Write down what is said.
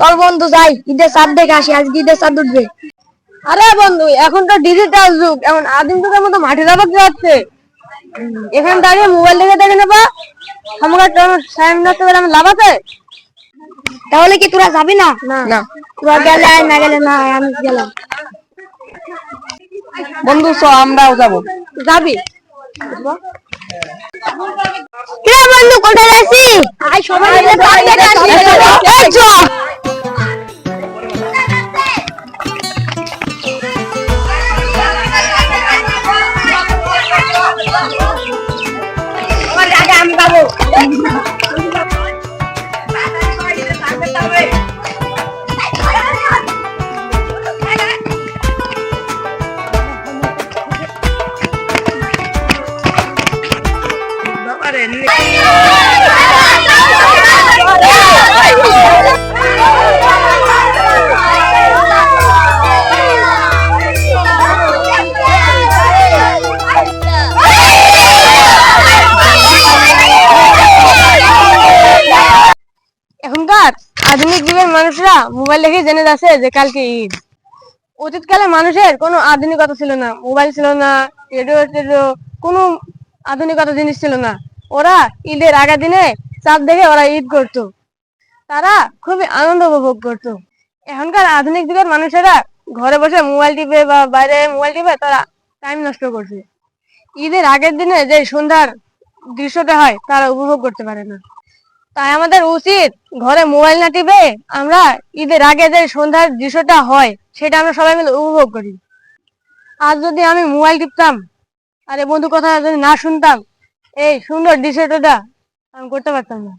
চল বন্ধু যাই, ঈদের চাঁদ দেখে আসি, আজকে ঈদের চাঁদ উঠবে। আরে বন্ধু, এখন তো ডিজিটাল যুগ, এখন আদিম যুগের মতো মাঠে যাবো কি হচ্ছে? এখানে দাঁড়িয়ে মোবাইল দেখে নেবা, আমাকে টাইম নষ্ট করে আমার লাভ আছে? তাহলে কি তোরা যাবি না? না। তোরা গেলে আয়, না গেলে না আয়, আমি গেলাম। বন্ধু চ, আমরাও যাবো। যাবি? কে বন্ধু, কোথায় যাচ্ছি? আয় সবাই মিলে চাঁদ দেখে আসি। এই চ। আমি যাবো। এখনকার আধুনিক যুগের মানুষরা মোবাইল দেখে জেনে যাচ্ছে যে কালকে ঈদ। অতীতকালে মানুষের কোনো আধুনিকতা ছিল না, মোবাইল ছিল না, রেডিও কোনো আধুনিকতা জিনিস ছিল না। ওরা ঈদের আগের দিনে চাঁদ দেখে ওরা ঈদ করতো, তারা খুবই আনন্দ উপভোগ করতো। এখনকার আধুনিক যুগের মানুষেরা ঘরে বসে মোবাইল টিপে বা বাইরে মোবাইল টিপে তারা টাইম নষ্ট করছে। ঈদের আগের দিনে যে সন্ধ্যার দৃশ্যটা হয় তারা উপভোগ করতে পারে না। তাই আমাদের উচিত ঘরে মোবাইল না টিপে আমরা ঈদের আগে যে সন্ধ্যার দৃশ্যটা হয় সেটা আমরা সবাই মিলে উপভোগ করি। আজ যদি আমি মোবাইল টিপতাম আর এই বন্ধু কথা যদি না শুনতাম, এই সুন্দর দৃশ্যটা আমি করতে পারতাম না।